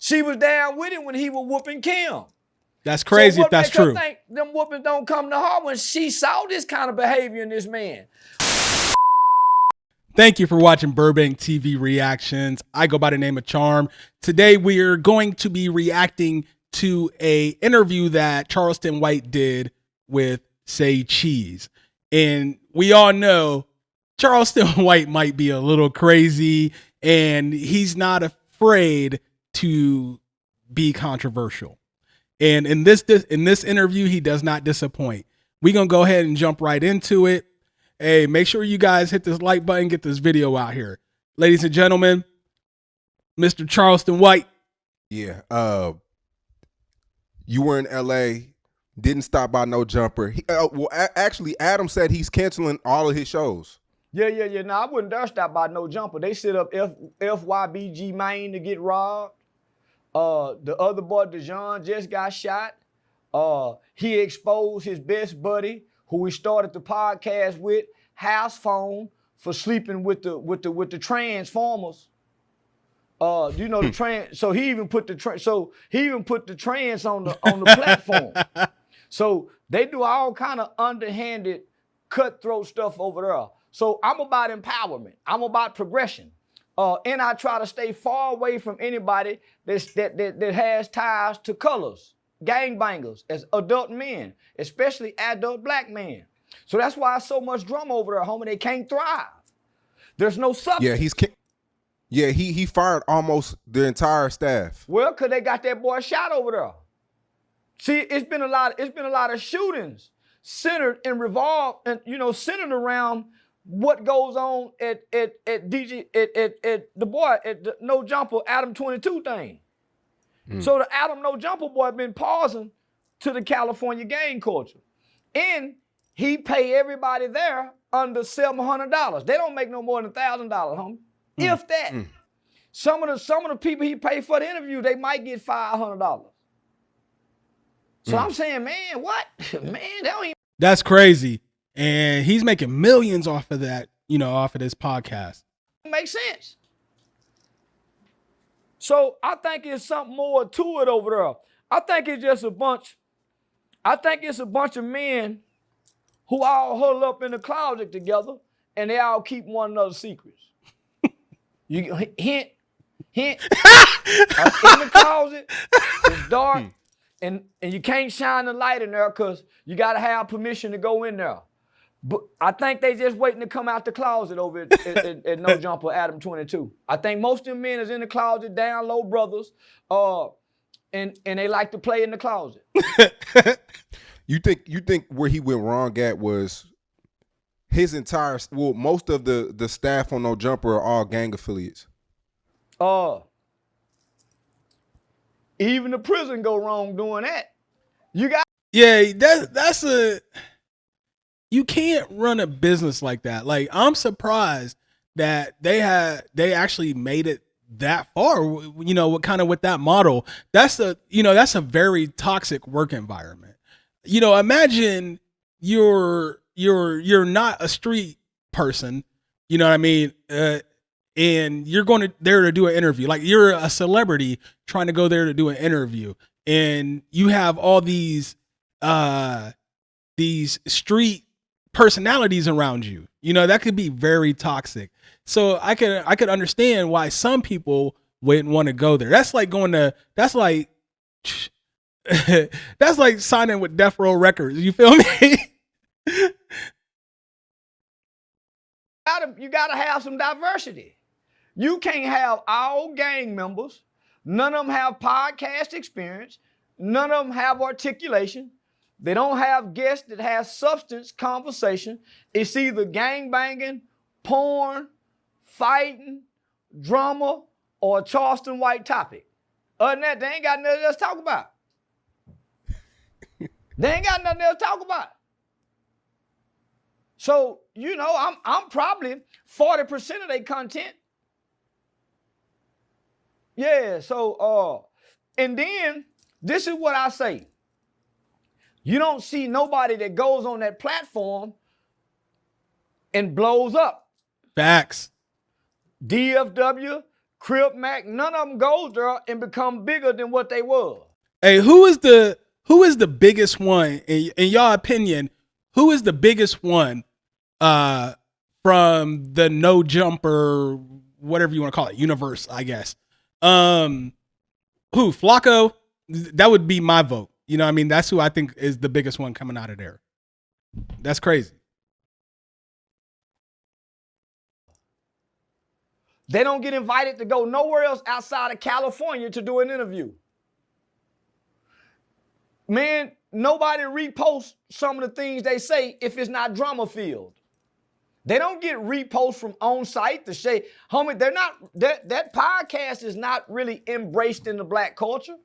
She was down with him when he was whooping Kim. That's crazy if that's true. What make her think them whoopings don't come to her when she saw this kind of behavior in this man? Thank you for watching Burbank TV Reactions. I go by the name of Charm. Today we are going to be reacting to a interview that Charleston White did with Say Cheese. And we all know Charleston White might be a little crazy and he's not afraid to be controversial. And in this interview, he does not disappoint. We're going to go ahead and jump right into it. Hey, make sure you guys hit this like button, get this video out here. Ladies and gentlemen, Mr. Charleston White. Yeah. You were in LA, didn't stop by no jumper. Actually, Adam said he's canceling all of his shows. Yeah. No, I wouldn't dare stop by no jumper. They set up FYBG Maine to get robbed. The other boy, DeJean, just got shot. He exposed his best buddy, who he started the podcast with, house phone, for sleeping with the Transformers. You know the trans. So he even put the trans on the platform. So they do all kind of underhanded, cutthroat stuff over there. So I'm about empowerment. I'm about progression. And I try to stay far away from anybody that has ties to colors, gangbangers, as adult men, especially adult black men. So that's why so much drama over there, homie. They can't thrive. There's no substance. Yeah, he fired almost the entire staff. Well, cause they got that boy shot over there. See, it's been a lot of shootings centered and revolved and centered around what goes on at the No Jumper Adam 22 thing. So the Adam No Jumper boy been pausing to the California gang culture. And he pay everybody there under $700. They don't make no more than $1,000, homie. If that. Some of the people he paid for the interview, they might get $500. So I'm saying, man, what? Man, that's crazy. And he's making millions off of that, off of this podcast. Makes sense. So I think it's something more to it over there. I think it's just a bunch of men who all huddle up in the closet together and they all keep one another's secrets. You hint. In the closet, it's dark, and you can't shine the light in there because you gotta have permission to go in there. But I think they just waiting to come out the closet over at No Jumper Adam 22. I think most of them men is in the closet, down low brothers, and they like to play in the closet. You think where he went wrong at was his most of the staff on No Jumper are all gang affiliates. Even the prison go wrong doing that. You can't run a business like that. Like, I'm surprised that they actually made it that far, with that model. That's a very toxic work environment. Imagine you're not a street person, you know what I mean? And you're going there to do an interview. Like, you're a celebrity trying to go there to do an interview, and you have all these street personalities around you. That could be very toxic. So I could understand why some people wouldn't want to go there. That's like that's like signing with Death Row Records. You feel me? You gotta have some diversity. You can't have all gang members. None of them have podcast experience. None of them have articulation. They don't have guests that have substance conversation. It's either gang banging, porn, fighting, drama, or a Charleston White topic. Other than that, they ain't got nothing else to talk about. They ain't got nothing else to talk about. So, I'm probably 40% of their content. Yeah, so, and then this is what I say. You don't see nobody that goes on that platform and blows up. Facts. DFW, Crip Mac, none of them goes there and become bigger than what they were. Hey, who is the biggest one in your opinion? Who is the biggest one from the no jumper, whatever you want to call it, universe, I guess? Who? Flacco? That would be my vote. You know what I mean? That's who I think is the biggest one coming out of there. That's crazy. They don't get invited to go nowhere else outside of California to do an interview. Man, nobody reposts some of the things they say if it's not drama filled. They don't get reposts from on site to say, homie, they're not, that podcast is not really embraced in the black culture.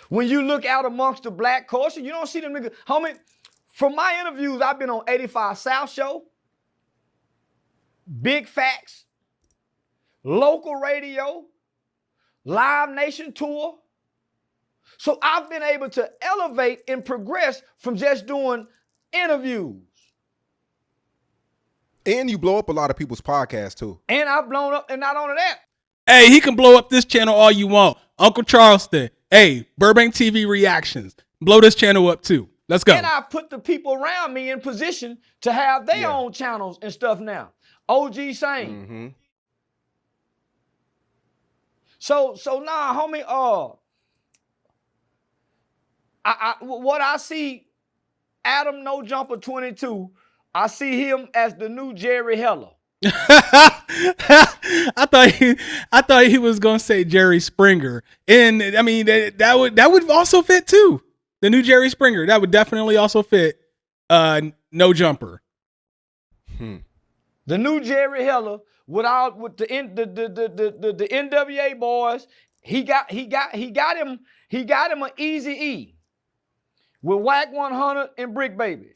When you look out amongst the black culture, you don't see them niggas. Homie, from my interviews, I've been on 85 South Show, Big Facts, local radio, Live Nation tour. So I've been able to elevate and progress from just doing interviews. And you blow up a lot of people's podcasts too. And I've blown up, and not only that. Hey, he can blow up this channel all you want. Uncle Charleston. Hey, Burbank TV Reactions. Blow this channel up too. Let's go. And I put the people around me in position to have their own channels and stuff now. OG same. Mm-hmm. So nah, homie, what I see, Adam No Jumper 22, I see him as the new Jerry Heller. I thought he was gonna say Jerry Springer, and I mean that would also fit too. The new Jerry Springer, that would definitely also fit. No Jumper. The new Jerry Heller with the NWA boys. He got him an Easy E with Whack 100 and Brick Baby.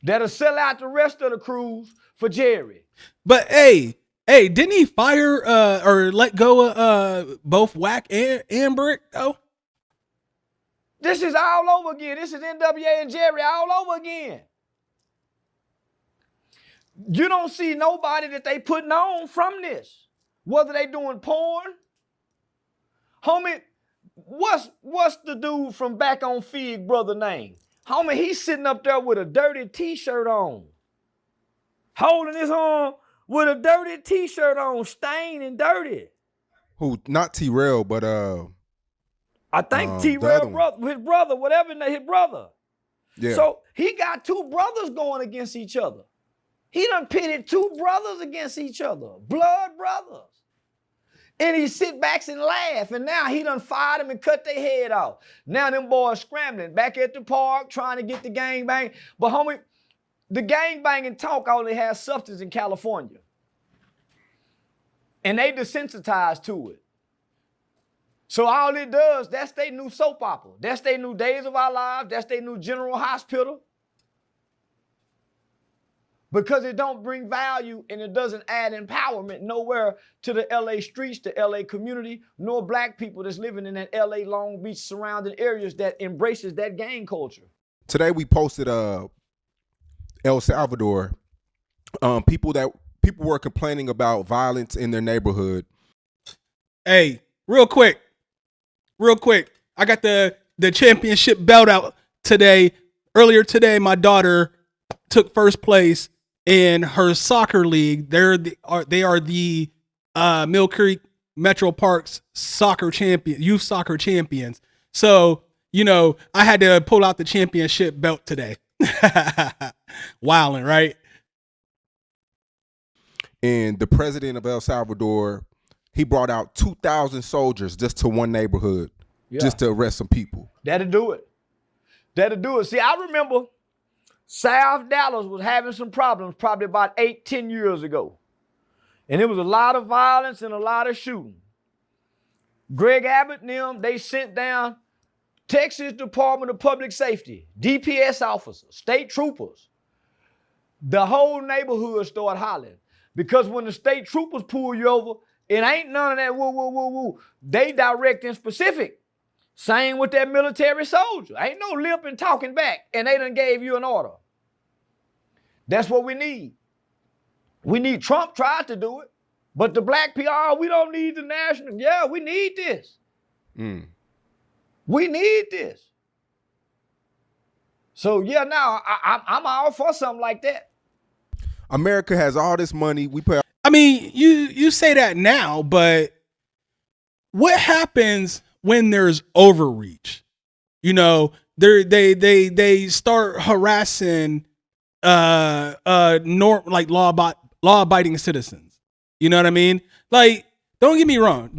That'll sell out the rest of the crews for Jerry. But hey, didn't he fire or let go of both Whack and Brick though? This is all over again. This is NWA and Jerry all over again. You don't see nobody that they putting on from this. Whether they doing porn. Homie, what's the dude from back on Fig brother name? Homie, he's sitting up there with a dirty t-shirt on. Holding his arm with a dirty t-shirt on, stained and dirty. Who? Not T-Rail, but I think T-Rail brother, his brother, whatever, his brother. Yeah. So he got two brothers going against each other. He done pitted two brothers against each other, blood brothers. And he sit back and laugh, and now he done fired them and cut their head off. Now them boys scrambling back at the park trying to get the gangbang. But homie, the gangbanging talk only has substance in California. And they desensitized to it. So all it does, that's their new soap opera. That's their new Days of Our Lives. That's their new General Hospital. Because it don't bring value and it doesn't add empowerment nowhere to the LA streets, the LA community, nor black people that's living in that LA Long Beach surrounding areas that embraces that gang culture. Today we posted El Salvador. People were complaining about violence in their neighborhood. Hey, real quick. I got the championship belt out today. Earlier today, my daughter took first place in her soccer league. They are the Mill Creek Metro Parks youth soccer champions. So, you know, I had to pull out the championship belt today. Wildin', right? And the president of El Salvador, he brought out 2,000 soldiers just to one neighborhood, just to arrest some people. That'll do it. See, I remember South Dallas was having some problems probably about 8-10 years ago. And there was a lot of violence and a lot of shooting. Greg Abbott and them, they sent down Texas Department of Public Safety, DPS officers, state troopers. The whole neighborhood started hollering. Because when the state troopers pull you over, it ain't none of that woo, woo, woo, woo. They direct and specific. Same with that military soldier. Ain't no lip and talking back, and they done gave you an order. That's what we need. Trump tried to do it. But the black people, oh, we don't need the national. Yeah, we need this. We need this. So yeah, now I'm all for something like that. America has all this money. We pay. I mean, you say that now, but what happens when there's overreach? You know, they start harassing like law abiding citizens. You know what I mean? Like, don't get me wrong.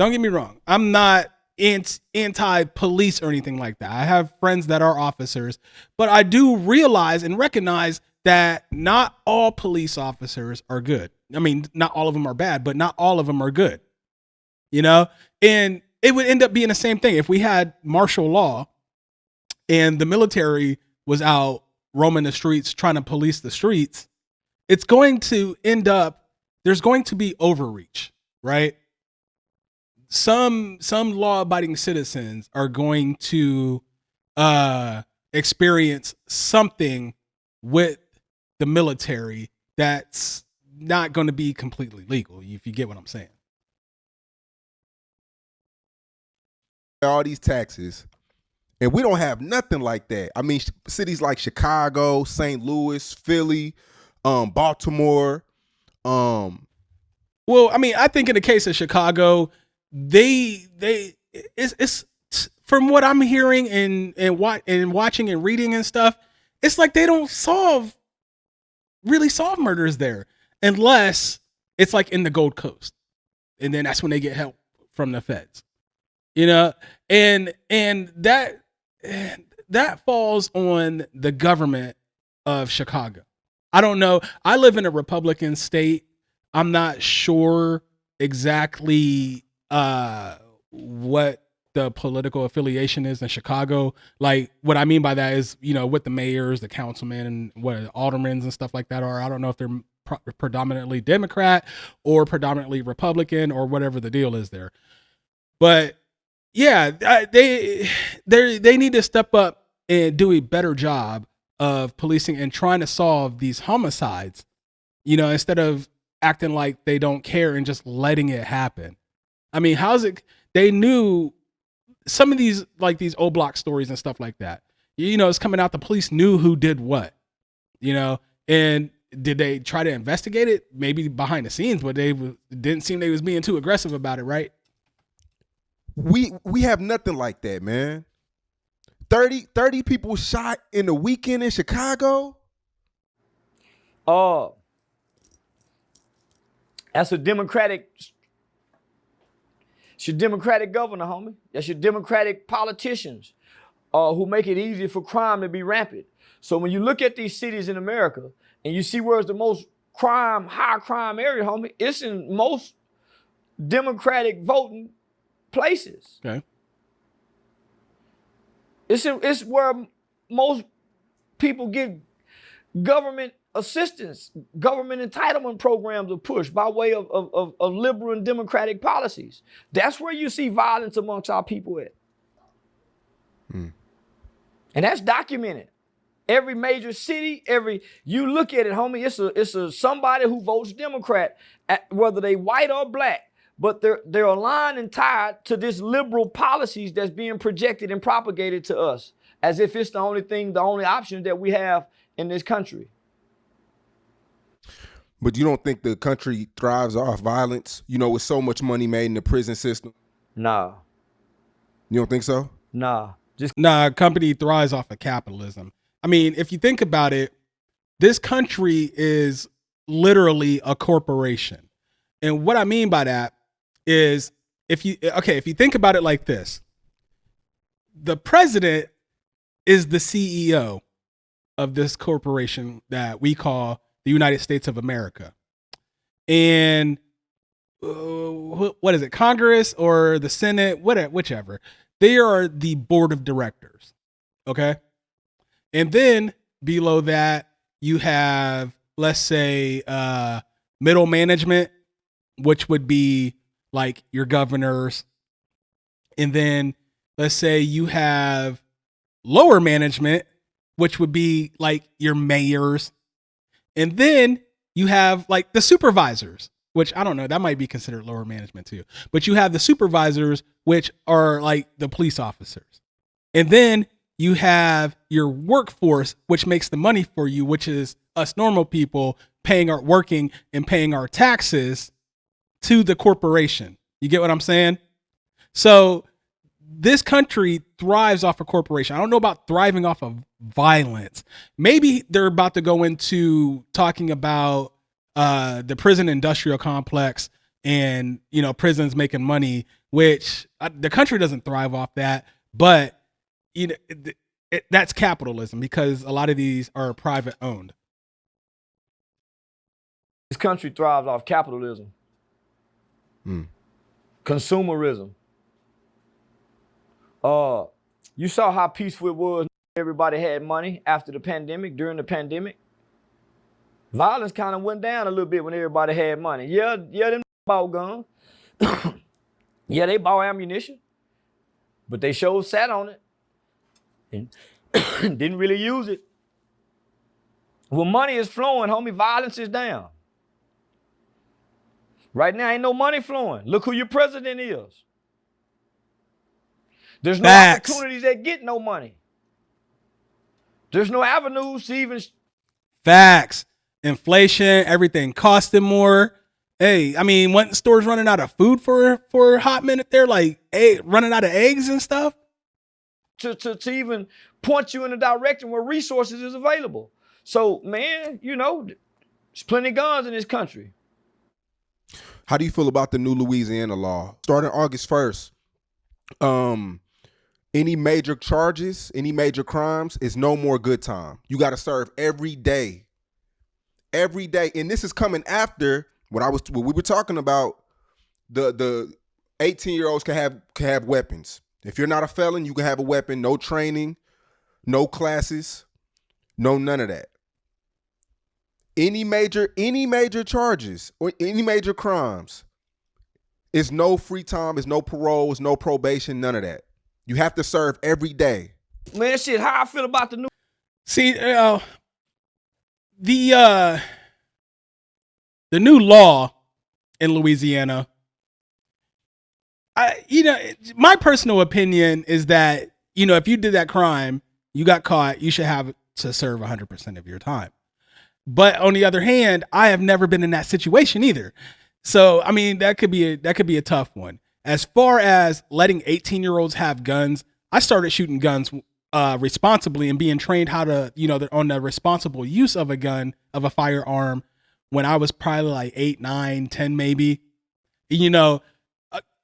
I'm not anti-police or anything like that. I have friends that are officers, but I do realize and recognize that not all police officers are good. I mean, not all of them are bad, but not all of them are good. You know? And it would end up being the same thing if we had martial law and the military was out roaming the streets trying to police the streets. It's going to end up, there's going to be overreach, right? Some law-abiding citizens are going to experience something with the military that's not going to be completely legal, if you get what I'm saying. All these taxes, and we don't have nothing like that. I mean, cities like Chicago, St. Louis, Philly, Baltimore. Well, I mean, I think in the case of Chicago, it's from what I'm hearing and watching and reading and stuff, it's like they don't really solve murders there unless it's like in the Gold Coast, and then that's when they get help from the feds. You know, and that falls on the government of Chicago. I don't know. I live in a Republican state. I'm not sure exactly what the political affiliation is in Chicago. Like, what I mean by that is, you know, what the mayors, the councilmen, and what aldermen and stuff like that are. I don't know if they're predominantly Democrat or predominantly Republican or whatever the deal is there. But yeah, they need to step up and do a better job of policing and trying to solve these homicides, you know, instead of acting like they don't care and just letting it happen. I mean, how's it? They knew some of these, like these old block stories and stuff like that. You know, it's coming out. The police knew who did what, you know, and did they try to investigate it? Maybe behind the scenes, but they didn't seem they was being too aggressive about it, right? We have nothing like that, man. 30 people shot in the weekend in Chicago. That's a Democratic. It's your Democratic governor, homie. That's your Democratic politicians who make it easier for crime to be rampant. So when you look at these cities in America and you see where's the most high crime area, homie, it's in most Democratic voting places. Okay. It's where most people get government assistance, government entitlement programs are pushed by way of liberal and democratic policies. That's where you see violence amongst our people at. And that's documented. Every major city, you look at it, homie, it's a somebody who votes Democrat, whether they white or black. But they're aligned and tied to this liberal policies that's being projected and propagated to us as if it's the only option that we have in this country. But you don't think the country thrives off violence? You know, with so much money made in the prison system? Nah. You don't think so? Nah. A company thrives off of capitalism. I mean, if you think about it, this country is literally a corporation. And what I mean by that is if you think about it like this, the president is the CEO of this corporation that we call the United States of America. And what is it, Congress or the Senate, whichever, they are the board of directors. Okay. And then below that, you have, let's say, middle management, which would be like your governors. And then let's say you have lower management, which would be like your mayors. And then you have like the supervisors, which I don't know, that might be considered lower management too. But you have the supervisors, which are like the police officers. And then you have your workforce, which makes the money for you, which is us normal people working and paying our taxes to the corporation. You get what I'm saying? So this country thrives off a corporation. I don't know about thriving off of violence. Maybe they're about to go into talking about the prison industrial complex and, prisons making money, which the country doesn't thrive off that. But, that's capitalism because a lot of these are private owned. This country thrives off capitalism, consumerism. You saw how peaceful it was. Everybody had money after the pandemic, during the pandemic. Violence kind of went down a little bit when everybody had money. Yeah, them bought guns. Yeah, they bought ammunition. But they sure sat on it and didn't really use it. When money is flowing, homie, violence is down. Right now, ain't no money flowing. Look who your president is. There's no opportunities that get no money. There's no avenues to even. Facts. Inflation, everything costing more. Hey, I mean, when stores running out of food for a hot minute there, like running out of eggs and stuff. To even point you in a direction where resources is available. So, man, there's plenty of guns in this country. How do you feel about the new Louisiana law? Starting August 1st, any major charges, any major crimes is no more good time. You got to serve every day. Every day. And this is coming after what we were talking about. The 18-year-olds can have weapons. If you're not a felon, you can have a weapon. No training, no classes, none of that. Any major charges or any major crimes, it's no free time, it's no parole, it's no probation, none of that. You have to serve every day. Man, shit, how I feel about the new. See, the new law in Louisiana, my personal opinion is that, if you did that crime, you got caught, you should have to serve 100% of your time. But on the other hand, I have never been in that situation either. So, I mean, that could be a tough one. As far as letting 18-year-olds have guns, I started shooting guns responsibly and being trained how to, on the responsible use of a gun, of a firearm, when I was probably like 8, 9, 10 maybe.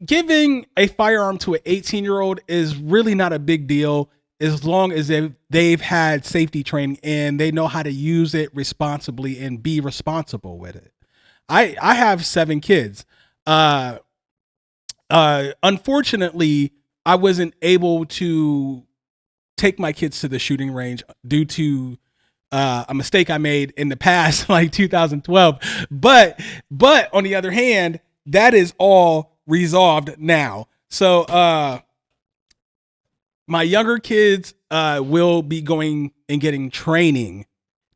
Giving a firearm to an 18-year-old is really not a big deal as long as they've had safety training and they know how to use it responsibly and be responsible with it. I have 7 kids. Unfortunately, I wasn't able to take my kids to the shooting range due to a mistake I made in the past, like 2012. But on the other hand, that is all resolved now. So my younger kids will be going and getting training.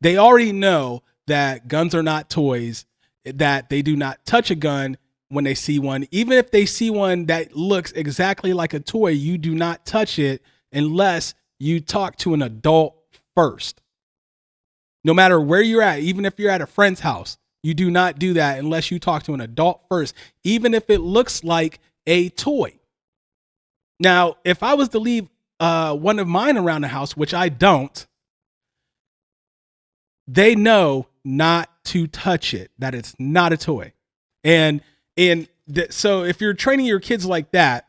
They already know that guns are not toys, that they do not touch a gun when they see one. Even if they see one that looks exactly like a toy, you do not touch it unless you talk to an adult first. No matter where you're at, even if you're at a friend's house, you do not do that unless you talk to an adult first, even if it looks like a toy. Now, if I was to leave one of mine around the house, which I don't, they know not to touch it, that it's not a toy. So if you're training your kids like that,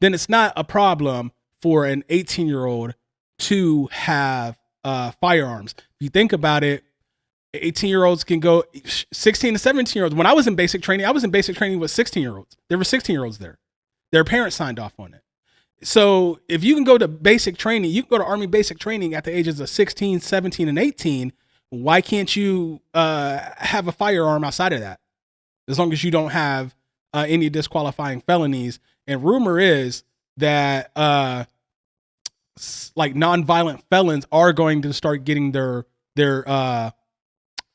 then it's not a problem for an 18-year-old to have firearms. If you think about it, 18-year-olds can go 16 to 17-year-olds. When I was in basic training with 16-year-olds. There were 16-year-olds there. Their parents signed off on it. So if you can go to basic training, you can go to Army basic training at the ages of 16, 17, and 18. Why can't you have a firearm outside of that? As long as you don't have any disqualifying felonies. And rumor is that like nonviolent felons are going to start getting their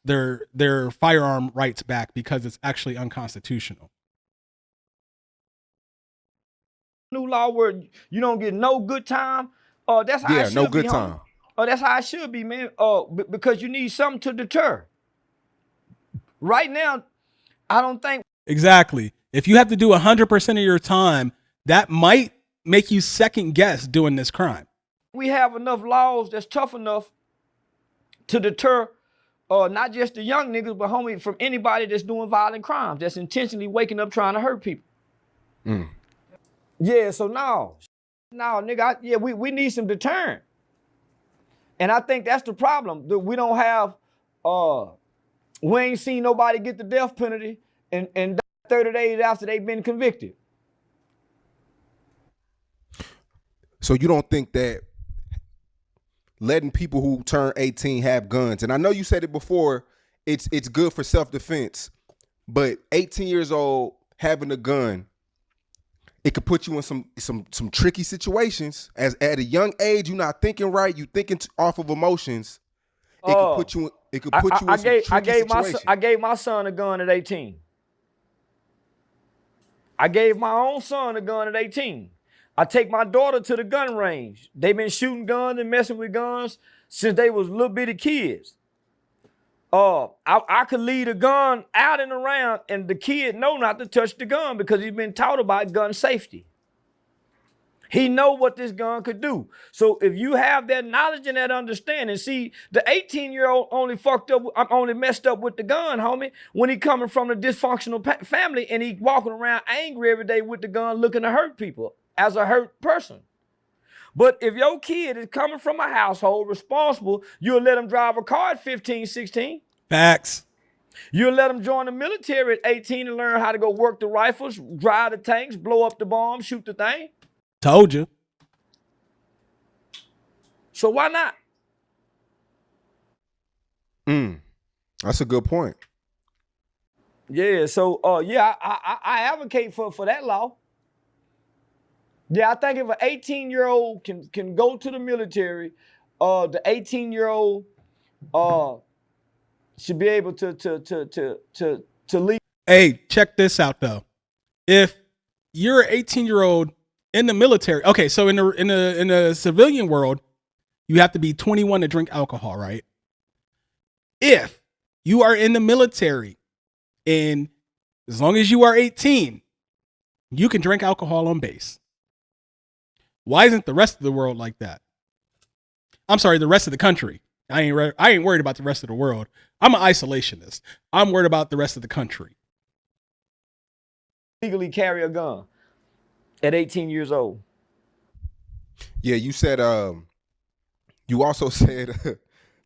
their firearm rights back because it's actually unconstitutional. New law where you don't get no good time. That's how it should no be, good homie. time. That's how it should be, man. Because you need something to deter. Right now, I don't think. Exactly. If you have to do 100% of your time, that might make you second guess doing this crime. We have enough laws that's tough enough to deter not just the young niggas, but homie, from anybody that's doing violent crimes, that's intentionally waking up trying to hurt people. Yeah, so no, nigga, we need some deterrent. And I think that's the problem. That we don't have, we ain't seen nobody get the death penalty and 30 days after they've been convicted. So you don't think that letting people who turn 18 have guns, and I know you said it before, it's good for self-defense, but 18 years old having a gun, it could put you in some tricky situations. As at a young age, you're not thinking right, you thinking off of emotions. It could put you in some tricky situations. I gave my son a gun at 18. I gave my own son a gun at 18. I take my daughter to the gun range. They've been shooting guns and messing with guns since they was little bitty kids. I could lead a gun out and around, and the kid know not to touch the gun because he's been taught about gun safety. He know what this gun could do. So if you have that knowledge and that understanding, see, the 18-year-old only messed up with the gun, homie, when he coming from a dysfunctional family and he walking around angry every day with the gun looking to hurt people as a hurt person. But if your kid is coming from a household responsible, you'll let him drive a car at 15, 16. Facts. You'll let him join the military at 18 and learn how to go work the rifles, drive the tanks, blow up the bombs, shoot the thing. Told you. So why not? That's a good point. Yeah, so I advocate for that law. Yeah, I think if an 18-year-old can go to the military, the 18-year-old should be able to leave. Hey, check this out though. If you're an 18-year-old in the military, okay, so in the civilian world, you have to be 21 to drink alcohol, right? If you are in the military, and as long as you are 18, you can drink alcohol on base. Why isn't the rest of the world like that? I'm sorry, the rest of the country. I ain't worried about the rest of the world. I'm an isolationist. I'm worried about the rest of the country. Legally carry a gun at 18 years old. Yeah, you said you also said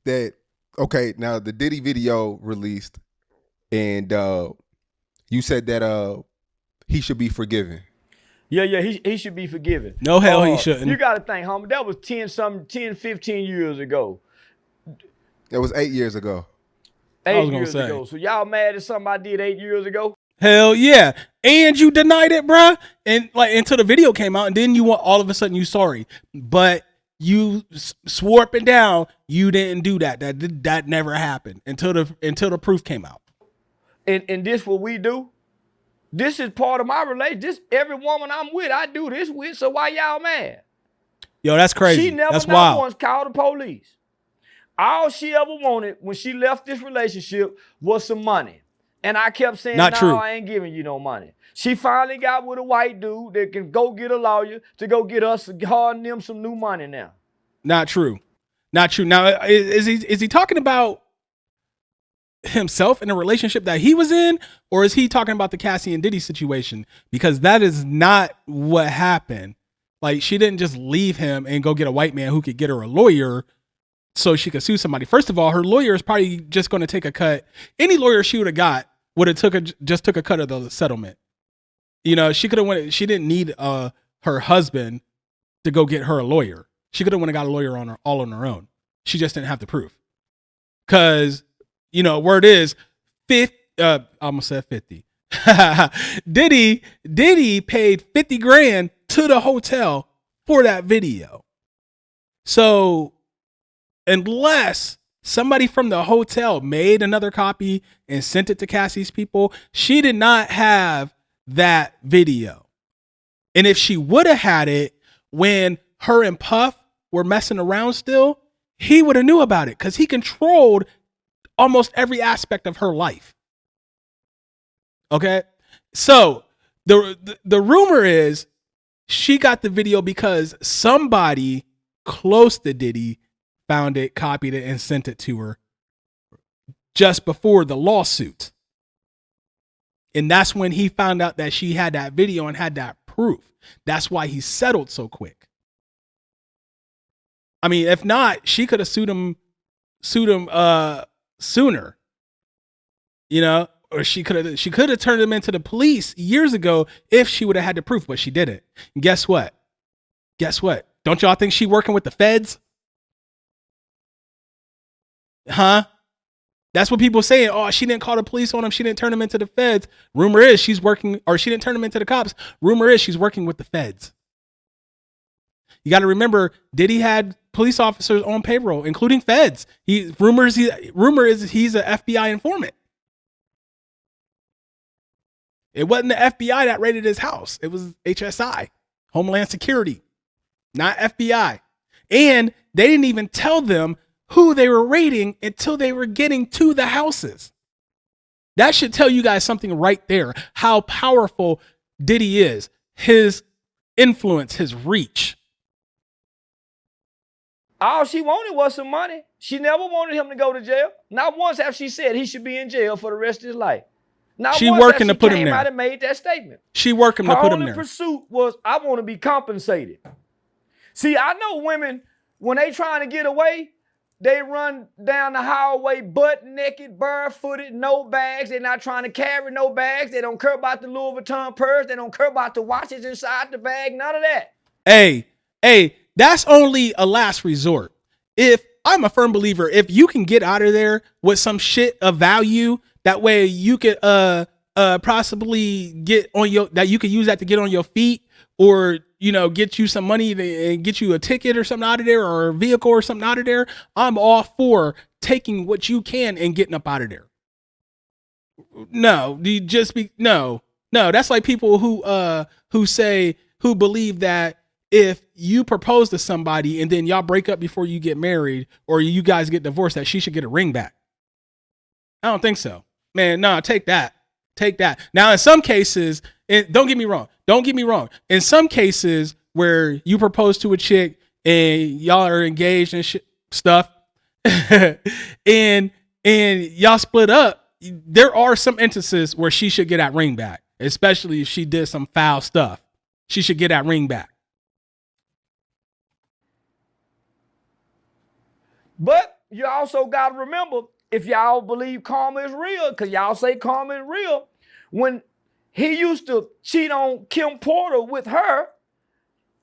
that, okay, now the Diddy video released, and you said that he should be forgiven. Yeah, he should be forgiven. No, hell he shouldn't. You got to think, homie, that was 10, 15 years ago. That was 8 years ago. 8 years ago. So y'all mad at something I did 8 years ago? Hell yeah. And you denied it, bruh. And like until the video came out, and then you want all of a sudden you sorry. But you swore up and down you didn't do that. That never happened until the proof came out. And this what we do? This is part of my relationship. This every woman I'm with, I do this with. So why y'all mad? Yo, that's crazy. She never that's not wild. once called the police. All she ever wanted when she left this relationship was some money. And I kept saying, Not true. I ain't giving you no money. She finally got with a white dude that can go get a lawyer to go get us, her and them some new money now. Not true. Not true. Now, is he talking about himself in a relationship that he was in, or is he talking about the Cassie and Diddy situation? Because that is not what happened. Like, she didn't just leave him and go get a white man who could get her a lawyer so she could sue somebody. First of all, her lawyer is probably just going to take a cut. Any lawyer she would have got would have just took a cut of the settlement. You know, she could have went. She didn't need her husband to go get her a lawyer. She could have went and got a lawyer all on her own. She just didn't have the proof. Cause you know, word is 50. I almost said 50. Diddy paid 50 grand to the hotel for that video. So unless Somebody from the hotel made another copy and sent it to Cassie's people. She did not have that video. And if she would have had it when her and Puff were messing around still, he would have knew about it because he controlled almost every aspect of her life. Okay? So the rumor is she got the video because somebody close to Diddy found it, copied it, and sent it to her just before the lawsuit. And that's when he found out that she had that video and had that proof. That's why he settled so quick. I mean, if not, she could have sued him sooner. You know, or she could have turned him into the police years ago if she would have had the proof, but she didn't. And guess what? Don't y'all think she working with the feds? Huh? That's what people saying. Oh, she didn't call the police on him. She didn't turn him into the feds. Rumor is she's working, or she didn't turn him into the cops. Rumor is she's working with the feds. You got to remember, Diddy had police officers on payroll, including feds. Rumor is he's an FBI informant. It wasn't the FBI that raided his house. It was HSI, Homeland Security, not FBI. And they didn't even tell them who they were raiding until they were getting to the houses. That should tell you guys something right there, how powerful Diddy is, his influence, his reach. All she wanted was some money. She never wanted him to go to jail. Not once have she said he should be in jail for the rest of his life. Not she once working have to put she him there. Out and made that statement. She working to put him there. Her only pursuit was, I want to be compensated. See, I know women, when they trying to get away, they run down the highway butt naked, barefooted, no bags. They're not trying to carry no bags. They don't care about the Louis Vuitton purse. They don't care about the watches inside the bag. None of that. Hey, that's only a last resort. If I'm a firm believer, if you can get out of there with some shit of value, that way you could possibly get on that you could use that to get on your feet, or get you some money and get you a ticket or something out of there, or a vehicle or something out of there. I'm all for taking what you can and getting up out of there. No, that's like people who believe that if you propose to somebody and then y'all break up before you get married, or you guys get divorced, that she should get a ring back. I don't think so, man. No, take that. Now, in some cases, don't get me wrong. In some cases where you propose to a chick and y'all are engaged and stuff, and y'all split up, there are some instances where she should get that ring back, especially if she did some foul stuff. She should get that ring back. But you also got to remember, if y'all believe karma is real, because y'all say karma is real, when he used to cheat on Kim Porter with her,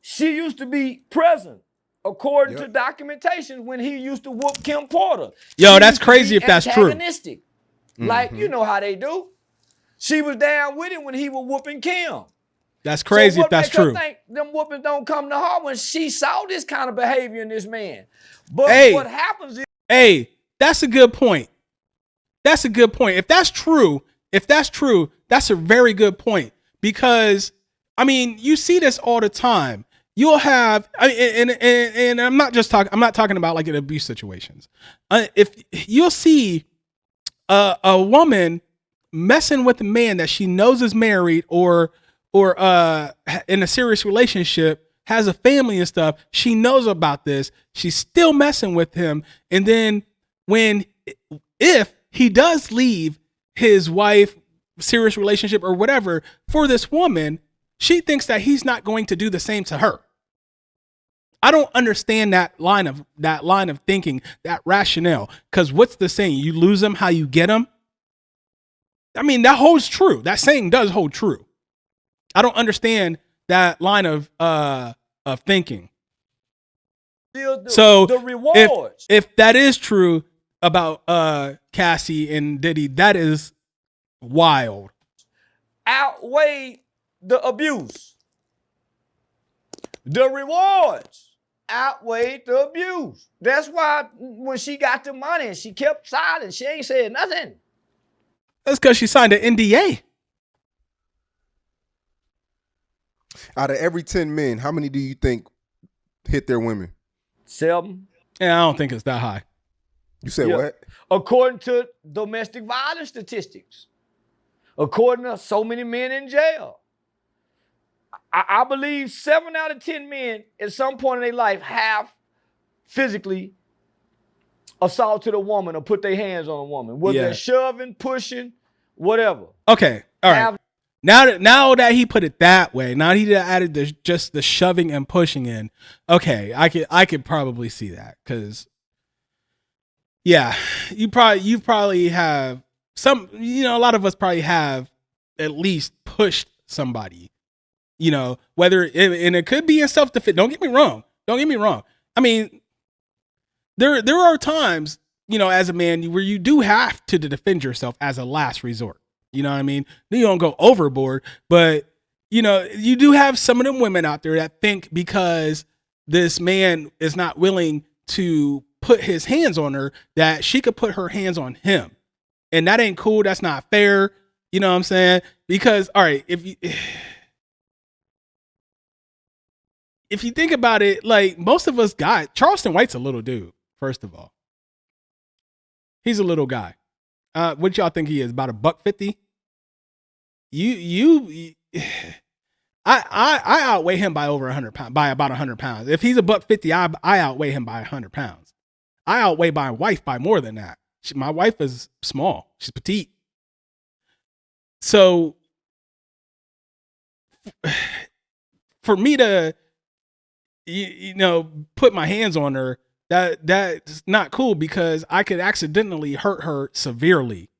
she used to be present, according to documentation, when he used to whoop Kim Porter. Yo, that's crazy if that's true. Like, you know how they do. She was down with him when he was whooping Kim. That's crazy if that's true. Think them whoopings don't come to her when she saw this kind of behavior in this man. But what happens is... Hey, that's a good point. If that's true, that's a very good point. Because, I mean, you see this all the time. You'll have, and I'm not talking about like in abuse situations. If you'll see a woman messing with a man that she knows is married or in a serious relationship, has a family and stuff, she knows about this, she's still messing with him. And then if he does leave his wife, serious relationship or whatever for this woman, she thinks that he's not going to do the same to her. I don't understand that line of thinking, that rationale. Because what's the saying? You lose them how you get them. I mean, that holds true. That saying does hold true. I don't understand that line of thinking. So the rewards, if that is true about Cassie and Diddy, that is wild. Outweigh the abuse. The rewards outweighed the abuse. That's why when she got the money and she kept silent, she ain't said nothing. That's because she signed an NDA. Out of every 10 men, how many do you think hit their women? 7. Yeah, I don't think it's that high. You said Yeah. what? According to domestic violence statistics, according to so many men in jail, I believe 7 out of 10 men at some point in their life have physically assaulted a woman or put their hands on a woman, whether they're shoving, pushing, whatever. Okay, all right. Now that he put it that way, now he added just the shoving and pushing in. Okay, I could probably see that because, yeah, you probably have some. You know, a lot of us probably have at least pushed somebody. You know, whether and it could be in self-defense. Don't get me wrong. I mean, there are times, you know, as a man where you do have to defend yourself as a last resort. You know what I mean? You don't go overboard, but you know, you do have some of them women out there that think because this man is not willing to put his hands on her, that she could put her hands on him. And that ain't cool. That's not fair. You know what I'm saying? Because, all right, if you think about it, like most of us Charleston White's a little dude, first of all. He's a little guy. What y'all think he is? About $150? I outweigh him by over 100 pounds, by about 100 pounds. If he's $150, I outweigh him by 100 pounds. I outweigh my wife by more than that. My wife is small. She's petite. So for me to, you know, put my hands on her, that's not cool because I could accidentally hurt her severely.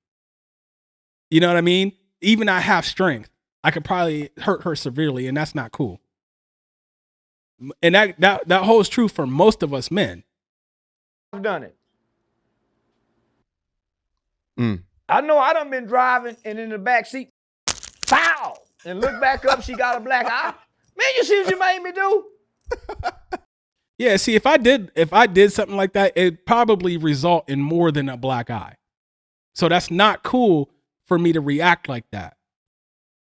You know what I mean? Even I have strength, I could probably hurt her severely, and that's not cool. And that holds true for most of us men. I've done it. I know I done been driving and in the back seat, pow, and look back up, she got a black eye. Man, you see what you made me do? Yeah, see, if I did something like that, it'd probably result in more than a black eye. So that's not cool for me to react like that.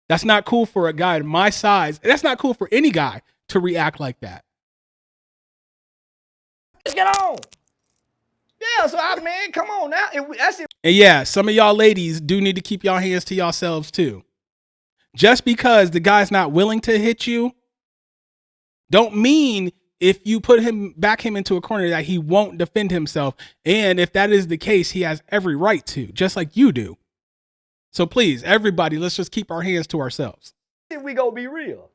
That's not cool for a guy my size. That's not cool for any guy to react like that. Let's get on. Yeah, so man, come on now. That's it. And yeah, some of y'all ladies do need to keep y'all hands to yourselves too. Just because the guy's not willing to hit you, don't mean if you back him into a corner that he won't defend himself. And if that is the case, he has every right to, just like you do. So please, everybody, let's just keep our hands to ourselves. If we go be real.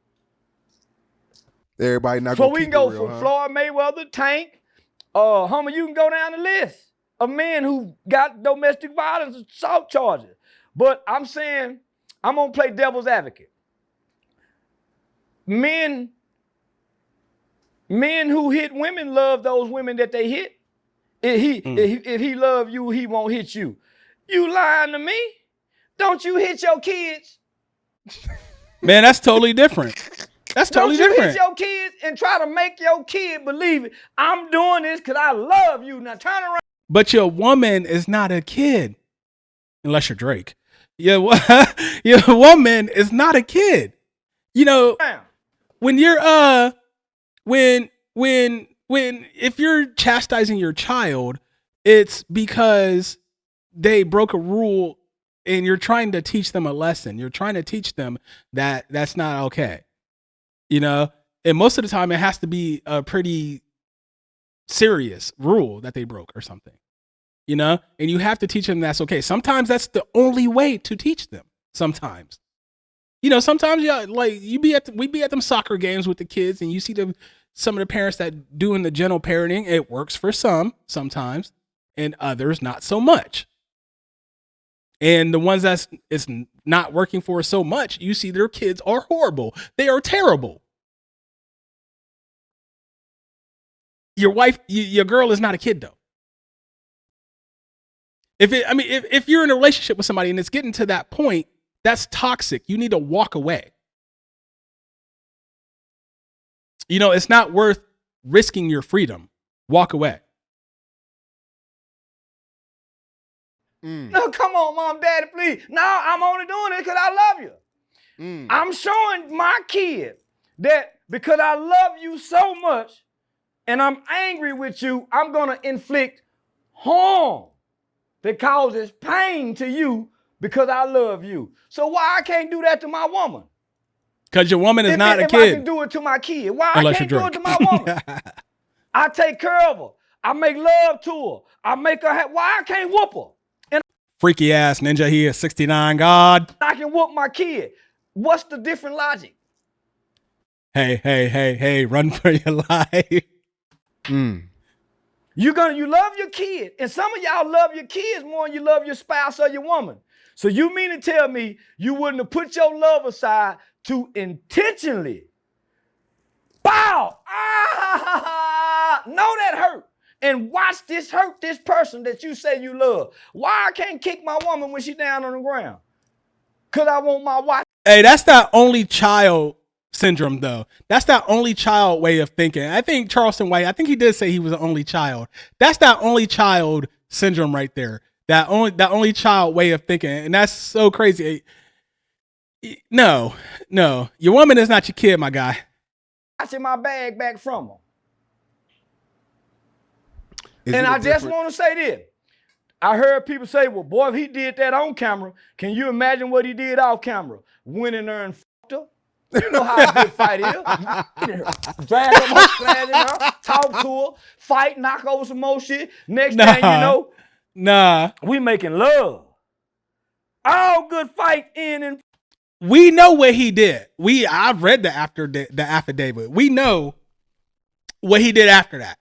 Everybody not So gonna we keep can go it real, from huh? Floyd Mayweather, Tank, Hummer, you can go down the list of men who got domestic violence assault charges. But I'm saying, I'm gonna play devil's advocate. Men who hit women love those women that they hit. If he love you, he won't hit you. You lying to me? Don't you hit your kids? Man, that's totally different. That's totally Don't you different. hit your kids and try to make your kid believe it? I'm doing this because I love you. Now turn around. But your woman is not a kid, unless you're Drake. Your woman is not a kid. You know, when you're if you're chastising your child, it's because they broke a rule and you're trying to teach them a lesson. You're trying to teach them that that's not okay. You know, and most of the time it has to be a pretty serious rule that they broke or something, you know, and you have to teach them that's okay. Sometimes that's the only way to teach them. Sometimes, you know, sometimes we be at them soccer games with the kids and you see some of the parents that doing the gentle parenting. It works for sometimes, and others not so much. And the ones it's not working for so much, you see their kids are horrible. They are terrible. Your wife, your girl is not a kid though. If you're in a relationship with somebody and it's getting to that point, that's toxic. You need to walk away. You know, it's not worth risking your freedom. Walk away. No, come on, mom, daddy, please. No, I'm only doing it because I love you. I'm showing my kid that because I love you so much and I'm angry with you, I'm going to inflict harm that causes pain to you because I love you. So why I can't do that to my woman? Because your woman is not a if kid. I can do it to my kid, why Unless I can't you're do it to Drake. my woman? I take care of her. I make love to her. I make her why I can't whoop her? And Freaky ass ninja here, 69 God. I can whoop my kid. What's the different logic? Hey, run for your life. You love your kid, and some of y'all love your kids more than you love your spouse or your woman. So you mean to tell me you wouldn't have put your love aside to intentionally, bow, know that hurt, and watch this hurt this person that you say you love. Why I can't kick my woman when she's down on the ground? Because I want my wife. Hey, that's that only child syndrome, though. That's that only child way of thinking. I think Charleston White, I think he did say he was an only child. That's that only child syndrome right there. That only child way of thinking. And that's so crazy. No. Your woman is not your kid, my guy. Watching my bag back from her. Is And it a I just different- want to say this. I heard people say, well, boy, if he did that on camera, can you imagine what he did off camera? Went in there and fucked her. You know how a good fight is. Drag her, glad in her, talk to her, fight, knock over some more shit. Next thing you know, we making love. All good fight in and We know what he did. I've read the affidavit. We know what he did after that.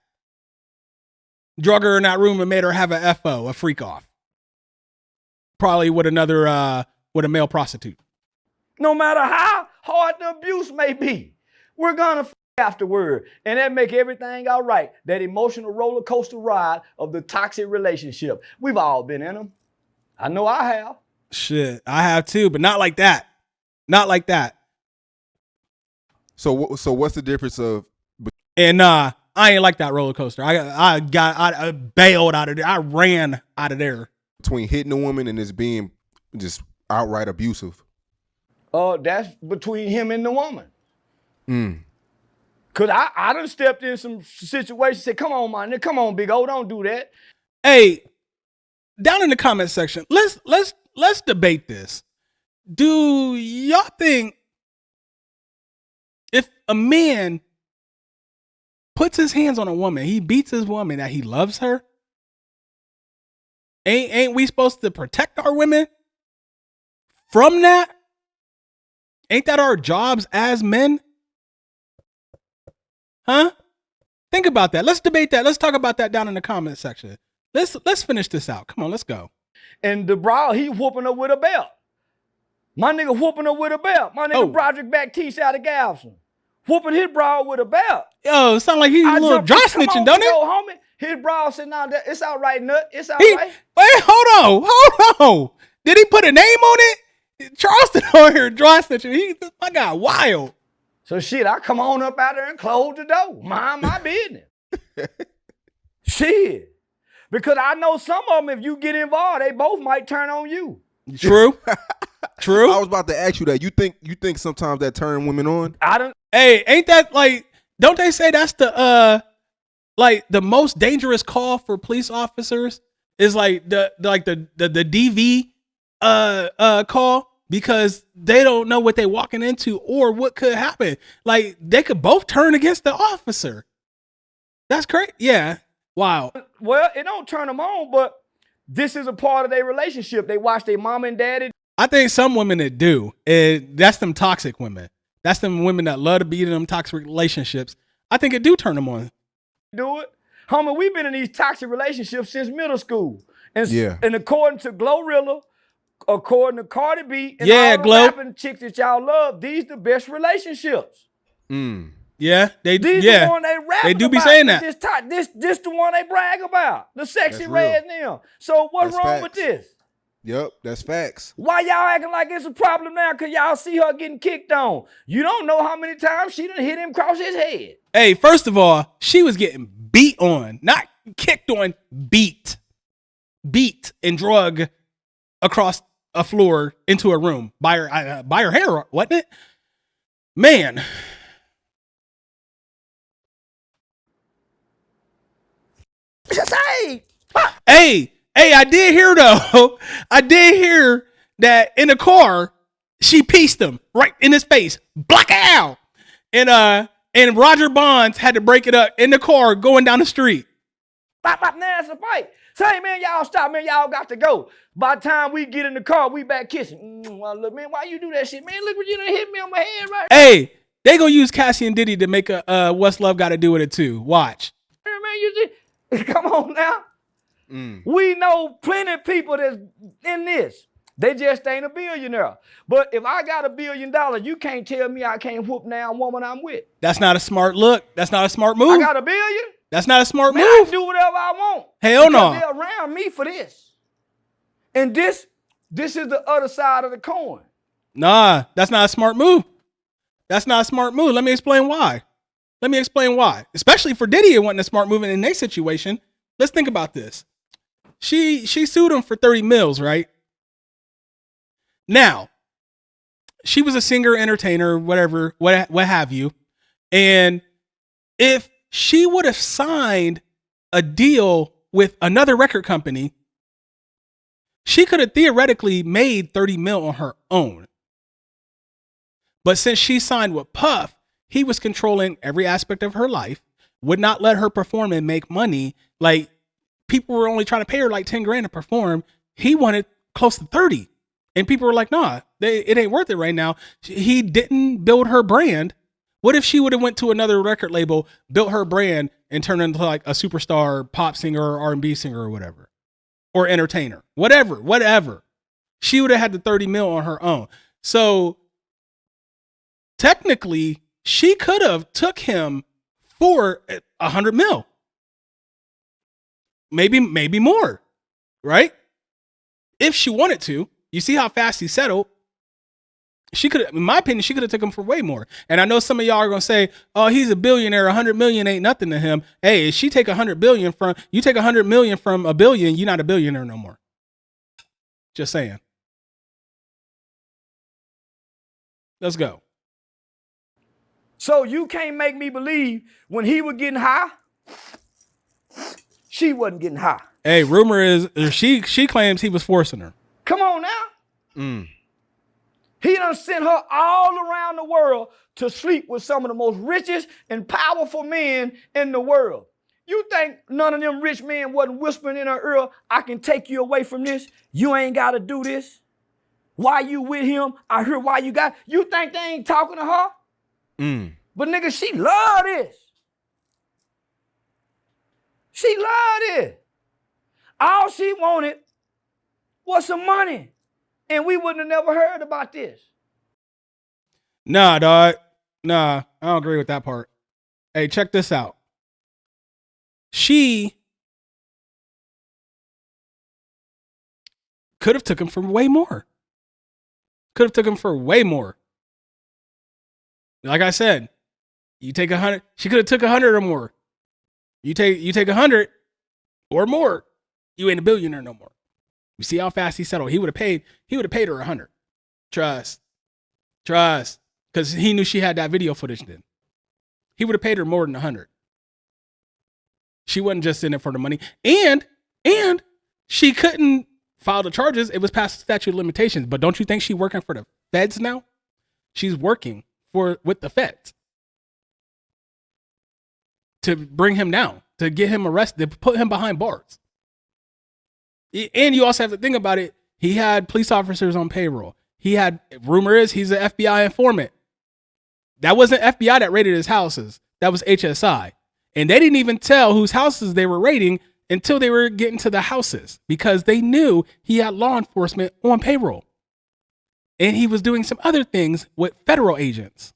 Drug her in that room and made her have a FO, a freak off. Probably with a male prostitute. no matter how hard the abuse may be, we're gonna f afterward. And that make everything all right. That emotional roller coaster ride of the toxic relationship. We've all been in them. I know I have. Shit, I have too, but not like that. Not like that. So what's the difference of? And I ain't like that roller coaster. I bailed out of there. I ran out of there. Between hitting a woman and just being just outright abusive? That's between him and the woman. Cause I done stepped in some situations, said, come on, man, come on, big O, don't do that. Hey, down in the comment section, let's debate this. Do y'all think if a man puts his hands on a woman, he beats his woman, that he loves her? Ain't we supposed to protect our women from that? Ain't that our jobs as men? Huh? Think about that. Let's debate that. Let's talk about that down in the comment section. Let's finish this out. Come on, let's go. And the bra, he whooping her with a belt. My nigga whooping her with a belt. My nigga Broderick Baptiste out of Galveston. Whooping his bra with a belt. Yo, sound like he's a little dry snitching, don't it? Homie. His bra said, nah, it's all right, nut. It's all right. Wait, hold on. Did he put a name on it? Charleston on here dry snitching. My guy wild. So shit, I come on up out there and close the door. Mind my business. Shit. Because I know some of them, if you get involved, they both might turn on you. True. True. I was about to ask you that. You think sometimes that turn women on? Hey, ain't that like, don't they say that's the most dangerous call for police officers is like the DV call, because they don't know what they walking into or what could happen. Like they could both turn against the officer. That's crazy. Yeah. Wow. Well, it don't turn them on, but this is a part of their relationship. They watch their mom and daddy. I think some women that do, that's them toxic women. That's them women that love to be in them toxic relationships. I think it do turn them on. Do it. Homie, we've been in these toxic relationships since middle school. And, Yeah. And according to Glorilla, according to Cardi B, and Yeah, all the Glo. rapping chicks that y'all love, these the best relationships. Yeah, they These yeah. the one they rap They do be about. saying that. This the one they brag about. The sexy That's red now. So what's That's wrong with facts. this? Yep, that's facts. Why y'all acting like it's a problem now? Cause y'all see her getting kicked on. You don't know how many times she done hit him across his head. Hey, first of all, she was getting beat on, not kicked on, beat and drug across a floor into a room by her hair, wasn't it? Man. Hey, I did hear though. I did hear that in the car, she pieced him right in his face. Black out. And Roger Bonds had to break it up in the car going down the street. Now it's a fight. Say, man, y'all stop, man. Y'all got to go. By the time we get in the car, we back kissing. Well, look, man, why you do that shit, man? Look what you done hit me on my head right now. Hey, they gonna use Cassie and Diddy to make a What's Love Got to Do with It too. Watch. Man, you just, come on now. We know plenty of people that's in this. They just ain't a billionaire. But if I got $1 billion, you can't tell me I can't whoop down woman I'm with. That's not a smart look. That's not a smart move. I got $1 billion. That's not a smart Man, move. I can do whatever I want. Hell no. They're around me for this. And this is the other side of the coin. Nah, that's not a smart move. That's not a smart move. Let me explain why. Especially for Diddy, it wasn't a smart move in their situation. Let's think about this. She sued him for 30 mils, right? Now, she was a singer, entertainer, whatever, what have you. And if she would have signed a deal with another record company, she could have theoretically made 30 mil on her own. But since she signed with Puff, he was controlling every aspect of her life, would not let her perform and make money. Like, people were only trying to pay her like 10 grand to perform. He wanted close to 30. And people were like, nah, it ain't worth it right now. He didn't build her brand. What if she would have went to another record label, built her brand, and turned into like a superstar pop singer or R&B singer or whatever, or entertainer, whatever. She would have had the 30 mil on her own. So technically, she could have took him for 100 mil, maybe more, right? If she wanted to. You see how fast he settled. She could, in my opinion, she could have taken him for way more. And I know some of y'all are gonna say, "Oh, he's a billionaire. 100 million ain't nothing to him." Hey, if she take 100 billion from you, take 100 million from a billion, you're not a billionaire no more. Just saying. Let's go. So you can't make me believe when he was getting high, she wasn't getting high. Hey, rumor is she claims he was forcing her. Come on now. He done sent her all around the world to sleep with some of the most richest and powerful men in the world. You think none of them rich men wasn't whispering in her ear, I can take you away from this? You ain't got to do this. Why you with him? I hear why you got. You think they ain't talking to her? But nigga, she love this. She love this. All she wanted was some money. And we wouldn't have never heard about this. Nah, dog. Nah, I don't agree with that part. Hey, check this out. She could have took him for way more. Like I said, you take 100. She could have took 100 or more. You take 100 or more. You ain't a billionaire no more. You see how fast he settled. He would have paid her 100. Trust. Because he knew she had that video footage then. He would have paid her more than 100. She wasn't just in it for the money. And she couldn't file the charges. It was past the statute of limitations. But don't you think she's working for the feds now? She's working with the feds to bring him down, to get him arrested, to put him behind bars. And you also have to think about it. He had police officers on payroll. Rumor is he's an FBI informant. That wasn't FBI that raided his houses. That was HSI. And they didn't even tell whose houses they were raiding until they were getting to the houses because they knew he had law enforcement on payroll. And he was doing some other things with federal agents.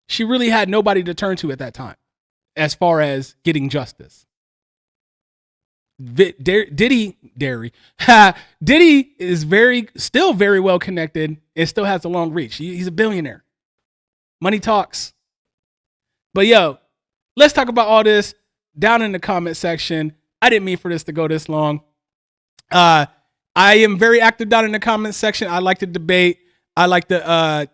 She really had nobody to turn to at that time as far as getting justice. Diddy is still very well connected and still has a long reach. He's a billionaire. Money talks. But yo, let's talk about all this down in the comment section. I didn't mean for this to go this long. I am very active down in the comment section. I like to debate. I like to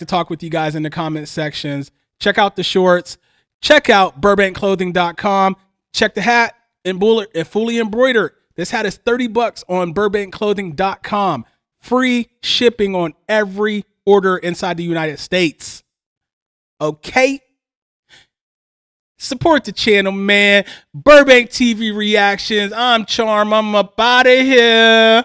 talk with you guys in the comment sections. Check out the shorts. Check out BurbankClothing.com. Check the hat and fully embroidered. This hat is $30 on BurbankClothing.com. Free shipping on every order inside the United States. Okay? Support the channel, man. Burbank TV Reactions. I'm Charm. I'm up out of here.